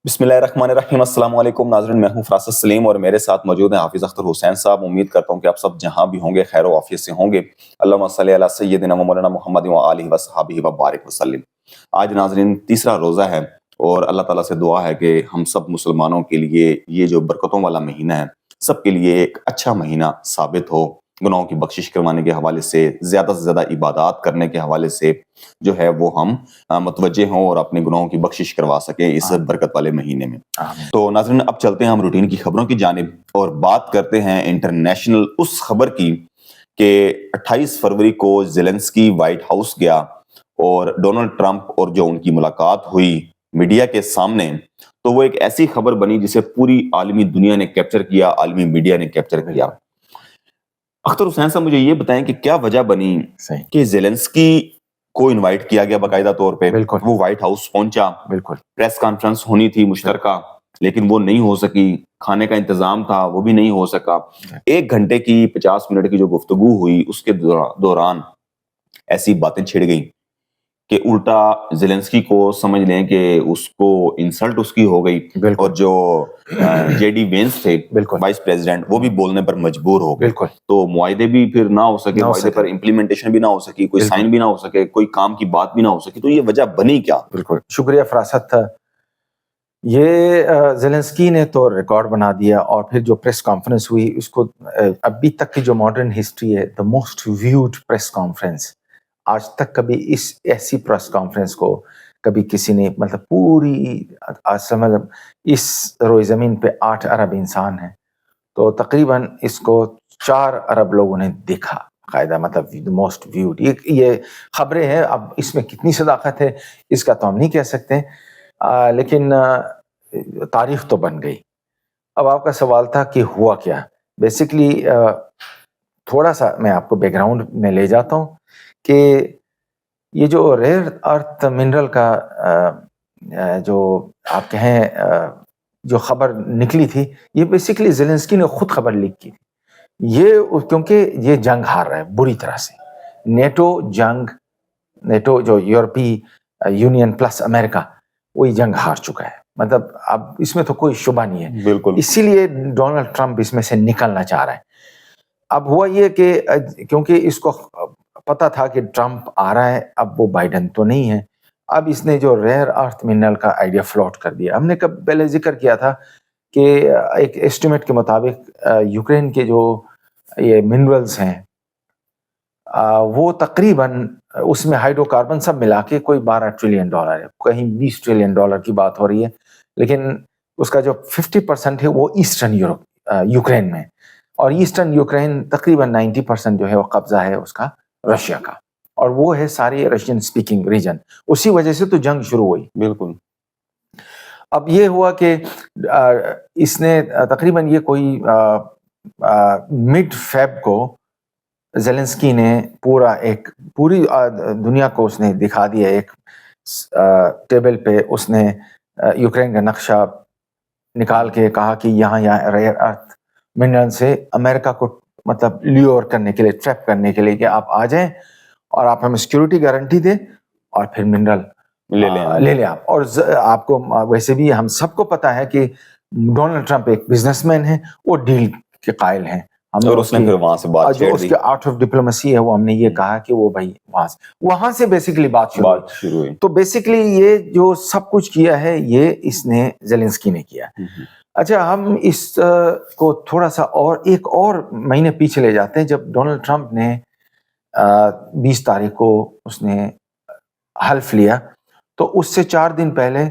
بسم اللہ الرحمن الرحیم۔ السلام علیکم ناظرین، میں ہوں فراست سلیم اور میرے ساتھ موجود ہیں حافظ اختر حسین صاحب۔ امید کرتا ہوں کہ آپ سب جہاں بھی ہوں گے خیر و عافیت سے ہوں گے۔ اللہم صلی علی سیدنا و مولانا محمد و آلہ و صحابہ و بارک وسلم۔ آج ناظرین تیسرا روزہ ہے اور اللہ تعالیٰ سے دعا ہے کہ ہم سب مسلمانوں کے لیے یہ جو برکتوں والا مہینہ ہے سب کے لیے ایک اچھا مہینہ ثابت ہو، گناہوں کی بخشش کروانے کے حوالے سے، زیادہ عبادات کرنے کے حوالے سے جو ہے وہ ہم متوجہ ہوں اور اپنے گناہوں کی بخشش کروا سکیں اس برکت والے مہینے میں۔ تو ناظرین اب چلتے ہیں ہم روٹین کی خبروں کی جانب اور بات کرتے ہیں انٹرنیشنل اس خبر کی کہ 28 فروری کو زیلنسکی وائٹ ہاؤس گیا اور ڈونلڈ ٹرمپ اور جو ان کی ملاقات ہوئی میڈیا کے سامنے، تو وہ ایک ایسی خبر بنی جسے پوری عالمی دنیا نے کیپچر کیا، عالمی میڈیا نے کیپچر کیا۔ اختر حسین صاحب مجھے یہ بتائیں کہ کیا وجہ بنی کہ زیلنسکی کو انوائٹ کیا گیا باقاعدہ طور پہ، وہ وائٹ ہاؤس پہنچا، پریس کانفرنس ہونی تھی مشترکہ لیکن وہ نہیں ہو سکی، کھانے کا انتظام تھا وہ بھی نہیں ہو سکا، 1 گھنٹے کی 50 منٹ کی جو گفتگو ہوئی اس کے دوران ایسی باتیں چھڑ گئیں کہ الٹا زیلنسکی کو سمجھ لیں کہ اس کو انسلٹ اس کی ہو گئی، اور جو جے ڈی وینس تھے وائس پریزیڈنٹ وہ بھی بولنے پر مجبور ہو گئے، تو معاہدے بھی پھر نہ ہو سکے، معاہدے پر امپلیمنٹیشن بھی نہ ہو سکی، کوئی سائن بھی نہ ہو سکے، کوئی کام کی بات بھی نہ ہو سکی۔ تو یہ وجہ بنی کیا؟ بالکل شکریہ فراست۔ یہ زیلنسکی نے تو ریکارڈ بنا دیا، اور پھر جو پریس کانفرنس ہوئی اس کو ابھی تک کی جو ماڈرن ہسٹری ہے، the most viewed press conference, آج تک کبھی ایسی پریس کانفرنس کو کبھی کسی نے مطلب پوری سمجھ اس روئے زمین پہ 8 ارب انسان ہیں تو تقریباً اس کو 4 ارب لوگوں نے دیکھا قاعدہ، مطلب موسٹ ویوڈ۔ یہ خبریں ہیں، اب اس میں کتنی صداقت ہے اس کا تو ہم نہیں کہہ سکتے، لیکن تاریخ تو بن گئی۔ اب آپ کا سوال تھا کہ ہوا کیا، بیسیکلی تھوڑا سا میں آپ کو بیک گراؤنڈ میں لے جاتا ہوں کہ یہ جو ریئر ارتھ منرل کا جو آپ کہیں جو خبر نکلی تھی، یہ بیسیکلی زیلنسکی نے خود خبر لیک کی تھی۔ یہ کیونکہ یہ جنگ ہار رہا ہے بری طرح سے، نیٹو جو یورپی یونین پلس امریکہ، وہی جنگ ہار چکا ہے، مطلب اب اس میں تو کوئی شبہ نہیں ہے، بالکل اسی لیے ڈونلڈ ٹرمپ اس میں سے نکلنا چاہ رہا ہے۔ اب ہوا یہ کہ کیونکہ اس کو پتا تھا کہ ٹرمپ آ رہا ہے، اب وہ بائیڈن تو نہیں ہے، اب اس نے جو ریئر ارتھ منرل کا آئیڈیا فلوٹ کر دیا۔ ہم نے پہلے ذکر کیا تھا کہ ایک ایسٹیمیٹ کے مطابق یوکرین کے جو یہ منرلز ہیں وہ تقریباً اس میں ہائیڈرو کاربن سب ملا کے کوئی $12 ٹریلین ہے، کہیں $20 ٹریلین کی بات ہو رہی ہے، لیکن اس کا جو 50% ہے وہ ایسٹرن یوکرین میں، اور ایسٹرن یوکرین تقریباً 90% جو ہے وہ قبضہ ہے اس کا رشیا کا، اور وہ ہے ساری رشین سپیکنگ ریجن، اسی وجہ سے تو جنگ شروع ہوئی۔ بالکل۔ اب یہ ہوا کہ اس نے تقریباً یہ کوئی مڈ فیب کو زیلنسکی نے پوری دنیا کو اس نے دکھا دیا، ایک ٹیبل پہ اس نے یوکرین کا نقشہ نکال کے کہا کہ یہاں ریئر ارتھ منرل سے امریکہ کو مطلب لیور کرنے کے لیے، ٹریپ کرنے کے لیے کہ آپ آ جائیں اور آپ ہمیں سیکیورٹی گارنٹی دیں اور پھر منرل لے لیں آپ۔ اور آپ کو ویسے بھی ہم سب کو پتا ہے کہ ڈونلڈ ٹرمپ ایک بزنس مین ہے، وہ ڈیل کے قائل ہیں، اور اس نے پھر وہاں سے بات جو اس کے آرٹ آف ڈپلومیسی ہے وہ ہم نے یہ کہا کہ وہ بھائی وہاں سے بیسیکلی بات شروع ہوئی۔ تو بیسیکلی یہ جو سب کچھ کیا ہے یہ اس نے زیلنسکی نے کیا۔ اچھا، ہم اس کو تھوڑا سا ایک اور مہینے پیچھے لے جاتے ہیں، جب ڈونلڈ ٹرمپ نے 20 تاریخ کو اس نے حلف لیا، تو اس سے 4 دن پہلے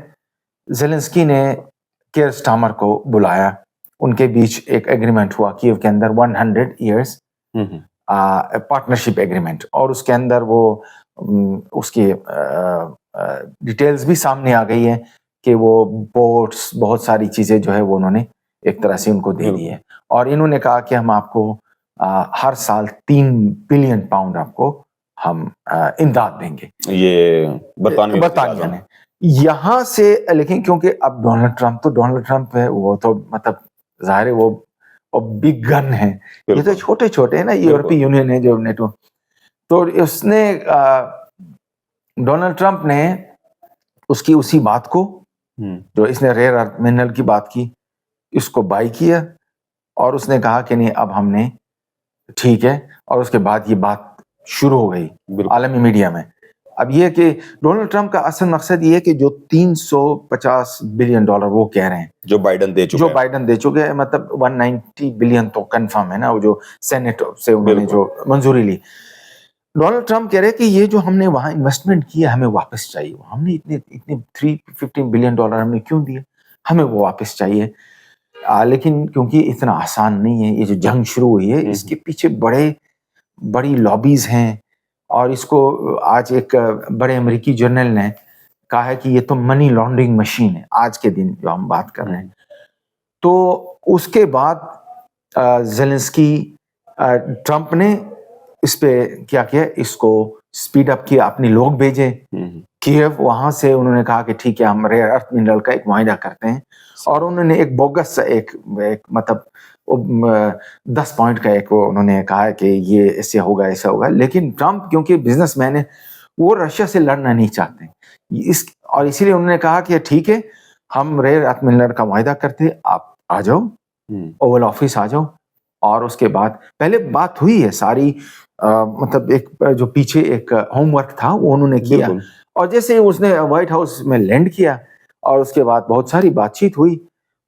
زیلنسکی نے کیئر سٹارمر کو بلایا، ان کے بیچ ایک ایگریمنٹ ہوا کیو کے اندر 100 ایئرز پارٹنرشپ ایگریمنٹ، اور اس کے اندر وہ اس کی ڈیٹیلز بھی سامنے آ گئی ہے کہ وہ پورٹس بہت ساری چیزیں جو ہے وہ انہوں نے ایک طرح سے ان کو دے دی ہے، اور انہوں نے کہا کہ ہم آپ کو ہر سال 3 بلین پاؤنڈ آپ کو ہم امداد دیں گے، یہ برطانیہ نے یہاں سے۔ لیکن کیونکہ اب ڈونلڈ ٹرمپ ہے، وہ تو مطلب ظاہر ہے وہ بگ گن ہے، یہ تو چھوٹے چھوٹے ہیں نا، یورپی یونین ہے جو نیٹو، تو اس نے ڈونلڈ ٹرمپ نے اس کی اسی بات کو جو اس نے ریئر ارتھ منرل کی بات کی، اس کو بائی کیا اور اس نے کہا کہ نہیں اب ہم نے ٹھیک ہے، اور اس کے بعد یہ بات شروع ہو گئی عالمی میڈیا میں. اب یہ کہ ڈونلڈ ٹرمپ کا اصل مقصد یہ ہے کہ جو $350 بلین وہ کہہ رہے ہیں جو بائیڈن دے چکے ہیں، مطلب 190 بلین تو کنفرم ہے نا، وہ جو سینٹ سے انہوں نے جو منظوری لی. ڈونلڈ ٹرمپ کہہ رہے کہ یہ جو ہم نے وہاں انویسٹمنٹ کیا ہمیں واپس چاہیے. ہم نے اتنے $315 بلین ہم نے کیوں دیے، ہمیں وہ واپس چاہیے. لیکن کیونکہ اتنا آسان نہیں ہے، یہ جو جنگ شروع ہوئی ہے اس کے پیچھے بڑی لابیز ہیں، اور اس کو آج ایک بڑے امریکی جرنل نے کہا ہے کہ یہ تو منی لانڈرنگ مشین ہے آج کے دن جو ہم بات کر رہے ہیں. تو اس کے بعد زیلنسکی ٹرمپ نے اس پہ کیا اس کو سپیڈ اپ کیا، اپنے لوگ بھیجے کیو، وہاں سے انہوں نے کہا کہ ٹھیک ہے ہم ریئر ارتھ منرل کا ایک معاہدہ کرتے ہیں، اور انہوں نے ایک بوگس ایک مطلب 10 پوائنٹ کا ایک انہوں نے کہا کہ یہ ایسے ہوگا ایسا ہوگا. لیکن ٹرمپ کیونکہ بزنس مین ہے وہ رشیا سے لڑنا نہیں چاہتے اور اسی لیے انہوں نے کہا کہ ٹھیک ہے ہم ریئر ارتھ منرل کا معاہدہ کرتے ہیں، آپ آ جاؤ اوول آفس آ جاؤ. اور اس کے بعد پہلے بات ہوئی ہے ساری، مطلب ایک جو پیچھے ایک ہوم ورک تھا وہ انہوں نے کیا، اور جیسے اس نے وائٹ ہاؤس میں لینڈ کیا اور اس کے بعد بہت ساری بات چیت ہوئی،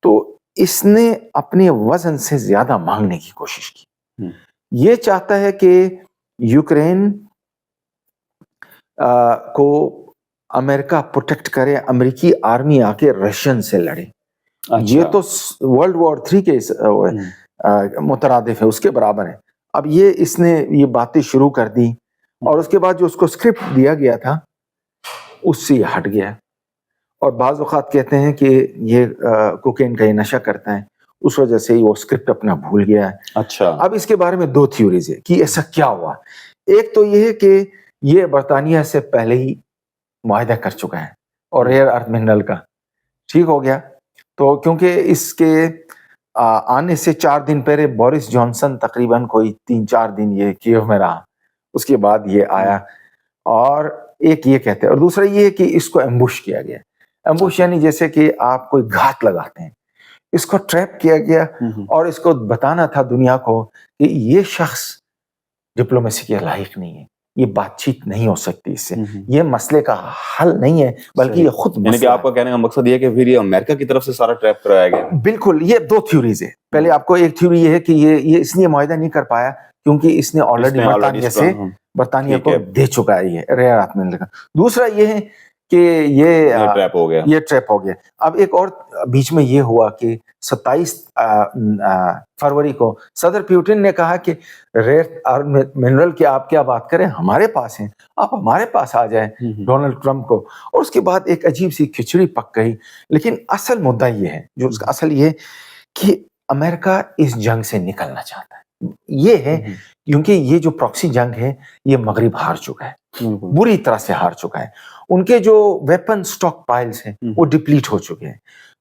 تو اس نے اپنے وزن سے زیادہ مانگنے کی کوشش کی. یہ چاہتا ہے کہ یوکرین کو امریکہ پروٹیکٹ کرے، امریکی آرمی آ کے رشین سے لڑے. یہ تو ورلڈ وار 3 کے مترادف ہے، اس کے برابر ہے. اب اس نے یہ باتیں شروع کر دی، اور اس کے بعد جو اس کو اسکرپٹ دیا گیا تھا اس سے یہ ہٹ گیا. اور بعض اوقات کہتے ہیں کہ یہ کوکین کا یہ نشہ کرتا ہے، اس وجہ سے وہ اسکرپٹ اپنا بھول گیا ہے. اچھا، اب اس کے بارے میں 2 تھیوریز ہے کہ ایسا کیا ہوا. ایک تو یہ ہے کہ یہ برطانیہ سے پہلے ہی معاہدہ کر چکا ہے اور ریئر ارتھ منرل کا ٹھیک ہو گیا. تو کیونکہ اس کے آنے سے 4 دن پہلے بورس جانسن تقریباً کوئی 3-4 دن یہ کیو میں رہا، اس کے بعد یہ آیا. اور ایک یہ کہتے ہیں، اور دوسرا یہ ہے کہ اس کو ایمبوش کیا گیا. ایمبوش یعنی جیسے کہ آپ کوئی گھات لگاتے ہیں، اس کو ٹریپ کیا گیا، اور اس کو بتانا تھا دنیا کو کہ یہ شخص ڈپلومیسی کے لائق نہیں ہے، یہ بات چیت نہیں ہو سکتی اس سے، یہ مسئلے کا حل نہیں ہے بلکہ یہ خود یعنی کہ آپ کا کہنے کا مقصد یہ ہے کہ پھر یہ امریکہ کی طرف سے سارا ٹریپ کرایا گیا. بالکل، یہ 2 تھیوریز ہے. پہلے آپ کو ایک تھیوری یہ ہے کہ یہ اس لیے معاہدہ نہیں کر پایا کیونکہ اس نے آلریڈی برطانیہ کو دے چکا ہے یہ ریئر ارتھ منرل کا. دوسرا یہ ہے کہ یہ ٹریپ ہو گیا. اب ایک اور بیچ میں یہ ہوا کہ 27 فروری کو صدر پیوٹن نے کہا کہ ریئر ارتھ منرل کی آپ کیا بات کریں، ہمارے پاس ہیں، آپ ہمارے پاس آ جائیں ڈونلڈ ٹرمپ کو. اور اس کے بعد ایک عجیب سی کھچڑی پک گئی. لیکن اصل مدعا یہ ہے، جو اس کا اصل یہ ہے کہ امریکہ اس جنگ سے نکلنا چاہتا ہے. یہ ہے کیونکہ یہ جو پراکسی جنگ ہے یہ مغرب ہار چکا ہے، بری طرح سے ہار چکا ہے. ان کے جو ویپن سٹاک پائلز ہیں وہ ڈپلیٹ ہو چکے ہیں.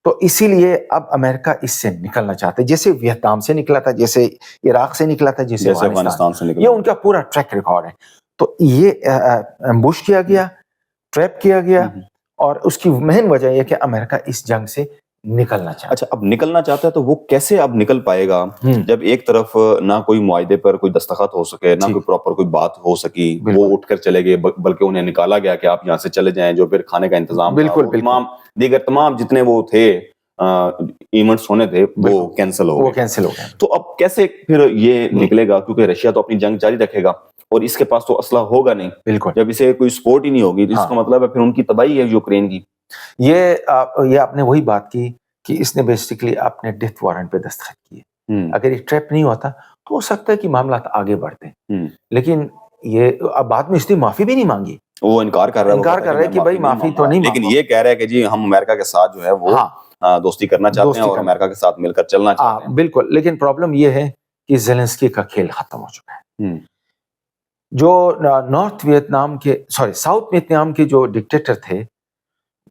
تو اسی لیے اب امریکہ اس سے نکلنا چاہتا ہے، جیسے ویتنام سے نکلا تھا، جیسے عراق سے نکلا تھا، جیسے افغانستان سے نکلا. یہ ان کا پورا ٹریک ریکارڈ ہے. تو یہ ایمبوش کیا گیا، ٹریپ کیا گیا، اور اس کی مین وجہ یہ کہ امریکہ اس جنگ سے نکلنا چاہتا ہے. اچھا، اب نکلنا چاہتا ہے تو وہ کیسے اب نکل پائے گا جب ایک طرف نہ کوئی معاہدے پر کوئی دستخط ہو سکے، نہ کوئی پراپر کوئی بات ہو سکی، وہ اٹھ کر چلے گئے، بلکہ انہیں نکالا گیا کہ آپ یہاں سے چلے جائیں. جو پھر کھانے کا انتظام تمام جتنے وہ تھے ایونٹس ہونے تھے وہ کینسل ہو گئے. تو اب کیسے پھر یہ نکلے گا، کیونکہ رشیا تو اپنی جنگ جاری رکھے گا اور اس کے پاس تو اسلحہ ہوگا نہیں. بالکل، جب اسے کوئی سپورٹ ہی نہیں ہوگی تو اس کا مطلب ہے پھر ان کی تباہی ہے یوکرین کی. یہ آپ نے وہی بات کی کہ اس نے بیسیکلی اپنے ڈیتھ وارنٹ پہ دستخط کیے. اگر یہ ٹریپ نہیں ہوتا تو ہو سکتا ہے کہ معاملات آگے بڑھتے. لیکن یہ اب بعد میں اس نے معافی بھی نہیں مانگی، وہ انکار کر رہا ہے کہ بھائی معافی تو نہیں، لیکن یہ کہہ رہا ہے کہ جی ہم امریکہ کے ساتھ جو ہے وہ دوستی کرنا چاہتے ہیں اور امریکہ کے ساتھ مل کر چلنا چاہتے ہیں. بالکل، لیکن پرابلم یہ ہے کہ زیلنسکی کا کھیل ختم ہو چکا ہے. جو ساؤتھ ویتنام کے جو ڈکٹیٹر تھے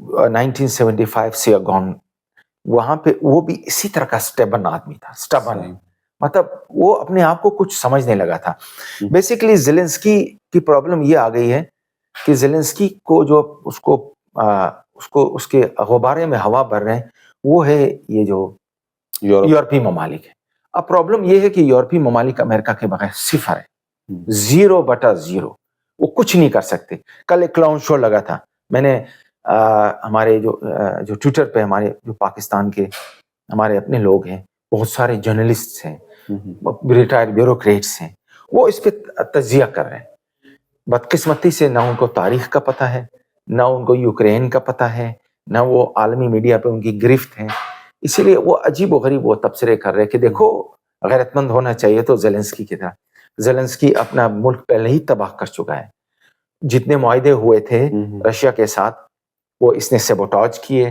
1975 سیاگون، وہاں پہ وہ بھی اسی طرح کا اسٹیبن آدمی تھا. اسٹیبن مطلب وہ اپنے آپ کو کچھ سمجھنے لگا تھا. بیسیکلی زیلنسکی کی پرابلم یہ آ گئی ہے کہ زیلنسکی کو جو اس کو اس کے غبارے میں ہوا بھر رہے ہیں، وہ ہے یہ جو یورپی ممالک ہے. اب پرابلم یہ ہے کہ یورپی ممالک امریکہ کے بغیر صفر ہے، 0/0. وہ کچھ نہیں کر سکتے. کل ایک کلاؤن شو لگا تھا، میں نے ہمارے جو ٹویٹر پہ ہمارے جو پاکستان کے ہمارے اپنے لوگ ہیں، بہت سارے جرنلسٹ ہیں، ریٹائرڈ بیوروکریٹس ہیں، وہ اس پہ تجزیہ کر رہے ہیں. بدقسمتی سے نہ ان کو تاریخ کا پتہ ہے، نہ ان کو یوکرین کا پتہ ہے، نہ وہ عالمی میڈیا پہ ان کی گرفت ہے. اسی لیے وہ عجیب و غریب وہ تبصرے کر رہے کہ دیکھو غیرت مند ہونا چاہیے تو زیلنسکی کی طرح. زیلنسکی اپنا ملک پہلے ہی تباہ کر چکا ہے. جتنے معاہدے ہوئے تھے رشیا کے ساتھ وہ اس نے سیبوٹاج کیے،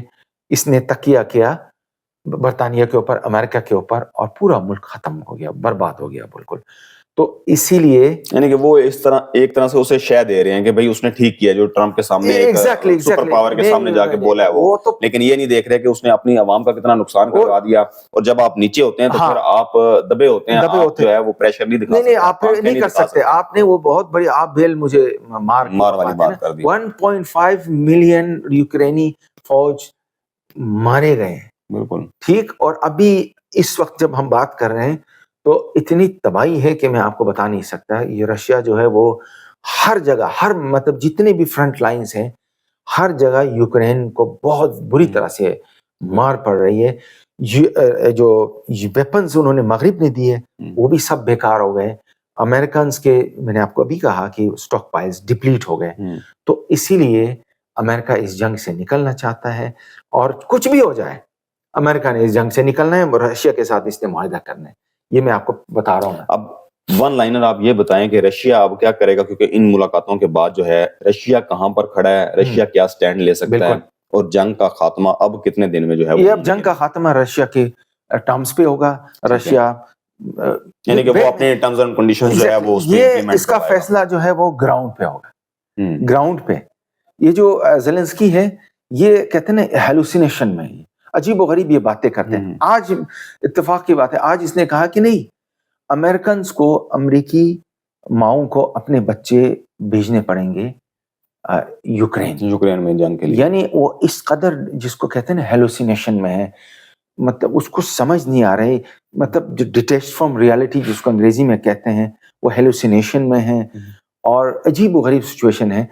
اس نے تکیہ کیا برطانیہ کے اوپر، امریکہ کے اوپر، اور پورا ملک ختم ہو گیا، برباد ہو گیا بالکل. تو اسی لیے یعنی کہ وہ اس طرح ایک طرح سے اسے شے دے رہے ہیں کہ بھائی اس نے ٹھیک کیا جو ٹرمپ کے سامنے ایک سپر پاور کے سامنے جا کے بولا ہے وہ، لیکن یہ نہیں دیکھ رہے کہ اس نے اپنی عوام کا کتنا نقصان کروا دیا. اور جب آپ نیچے ہوتے ہیں تو پھر آپ دبے ہوتے ہیں، آپ جو ہے وہ پریشر نہیں دکھا سکتے. نہیں آپ نہیں کر سکتے. آپ نے وہ بہت بڑی آپ بیل مجھے مار والی بات کر دی. 1.5 ملین یوکرینی فوج مارے گئے ہیں. بالکل ٹھیک. اور ابھی اس وقت جب ہم بات کر رہے ہیں تو اتنی تباہی ہے کہ میں آپ کو بتا نہیں سکتا. یہ رشیا جو ہے وہ ہر جگہ، ہر مطلب جتنے بھی فرنٹ لائنز ہیں ہر جگہ یوکرین کو بہت بری طرح سے مار پڑ رہی ہے. جو ویپنز انہوں نے مغرب نے دیے وہ بھی سب بیکار ہو گئے. امریکنز کے میں نے آپ کو ابھی کہا کہ سٹاک پائلز ڈپلیٹ ہو گئے. تو اسی لیے امریکہ اس جنگ سے نکلنا چاہتا ہے، اور کچھ بھی ہو جائے امریکہ نے اس جنگ سے نکلنا ہے، رشیا کے ساتھ اس نے معاہدہ کرنا ہے. یہ میں آپ کو بتا رہا ہوں. اب ون لائنر آپ یہ بتائیں کہ رشیا اب کیا کرے گا، کیونکہ ان ملاقاتوں کے بعد جو ہے رشیا کہاں پر کھڑا ہے، رشیا کیا سٹینڈ لے سکتا ہے، اور جنگ کا خاتمہ اب کتنے دن میں جو ہے یہ اب جنگ کا خاتمہ رشیا کے ٹرمز پہ ہوگا. رشیا یعنی کہ وہ اپنے ٹرمز اینڈ کنڈیشنز جو ہے وہ اس کا فیصلہ جو ہے وہ گراؤنڈ پہ ہوگا. گراؤنڈ پہ یہ جو زیلنسکی ہے یہ کہتے ہیں نا ہیلوسینیشن میں، عجیب و غریب یہ باتیں کرتے ہیں. آج اتفاق کی بات ہے، آج اس نے کہا کہ نہیں، امریکنز کو، امریکی ماؤں کو اپنے بچے بھیجنے پڑیں گے یوکرین میں جنگ کے لیے. یعنی وہ اس قدر جس کو کہتے ہیں نا ہیلوسینیشن میں ہے، مطلب اس کو سمجھ نہیں آ رہے، مطلب جو ڈیٹیچ فرام ریالٹی جس کو انگریزی میں کہتے ہیں وہ ہیلوسینیشن میں ہے، اور عجیب و غریب سچویشن ہے.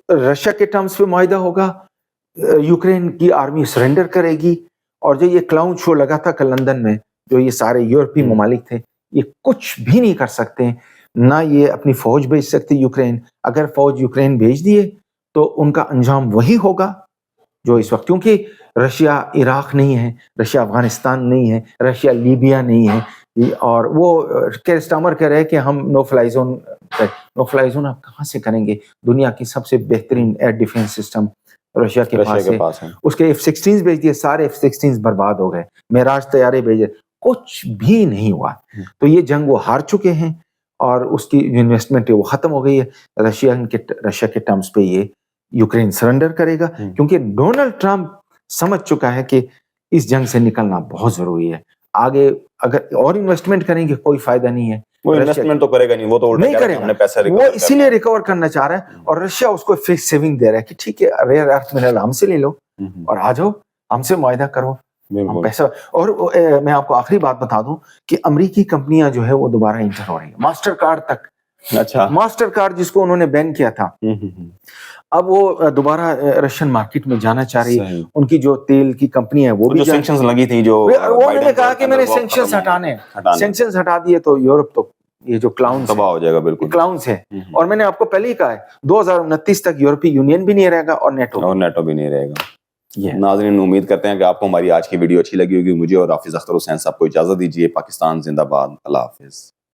رشیا کے ٹرمز پہ معاہدہ ہوگا، یوکرین کی آرمی سرنڈر کرے گی. اور جو یہ کلاؤن شو لگا تھا کل لندن میں، جو یہ سارے یورپی ممالک تھے، یہ کچھ بھی نہیں کر سکتے. نہ یہ اپنی فوج بھیج سکتے یوکرین. اگر فوج یوکرین بھیج دیے تو ان کا انجام وہی ہوگا جو اس وقت، کیونکہ رشیا عراق نہیں ہے، رشیا افغانستان نہیں ہے، رشیا لیبیا نہیں ہے. اور وہ کیرسٹامر کہہ رہے کہ ہم نو فلائی زون آپ کہاں سے کریں گے؟ دنیا کی سب سے بہترین ایئر ڈیفنس سسٹم رشیا کے پاس ہے. اس کے F-16 بھیج دیے، سارے F-16 برباد ہو گئے. معراج طیارے بھیجے، کچھ بھی نہیں ہوا. تو یہ جنگ وہ ہار چکے ہیں، اور اس کی انویسٹمنٹ وہ ختم ہو گئی ہے. رشیا کے ٹرمز پہ یہ یوکرین سرنڈر کرے گا، کیونکہ ڈونلڈ ٹرمپ سمجھ چکا ہے کہ اس جنگ سے نکلنا بہت ضروری ہے. آگے اگر اور انویسٹمنٹ کریں گے کوئی فائدہ نہیں ہے. وہ انویسٹمنٹ تو کرے گا نہیں، وہ تو نہیں کرے گا، وہ اسی لیے ریکور کرنا چاہ رہا ہے. اور رشیا اس کو فکس سیونگ دے رہا ہے کہ ٹھیک ہے ریئر ارتھ منرل ہم سے لے لو اور آ جاؤ، ہم سے معاہدہ کرو، ہم پیسہ. اور میں آپ کو آخری بات بتا دوں کہ امریکی کمپنیاں جو ہے وہ دوبارہ انٹر ہو رہی ہیں، ماسٹر کارڈ تک. اچھا، ماسٹر کارڈ جس کو انہوں نے بین کیا تھا، اب وہ دوبارا رشین مارکیٹ میں جانا چاہ رہی ہے. ان کی جو تیل کی کمپنی ہے وہ بھی سینکشنز لگی تھی، جو انہوں نے کہا کہ میں نے سینکشنز ہٹانے، سینکشنز ہٹا دیے تو یورپ تو یہ جو کلاؤنز تباہ ہو جائے گا. بالکل کلاؤنز ہے. اور میں نے آپ کو پہلے ہی کہا ہے 2029 تک یورپی یونین بھی نہیں رہے گا اور نیٹو بھی نہیں رہے گا. ناظرین امید کرتے ہیں کہ آپ کو ہماری آج کی ویڈیو اچھی لگی ہوگی. مجھے اور حافظ اختر حسین صاحب کو اجازت دیجیے. پاکستان زندہ باد. اللہ حافظ.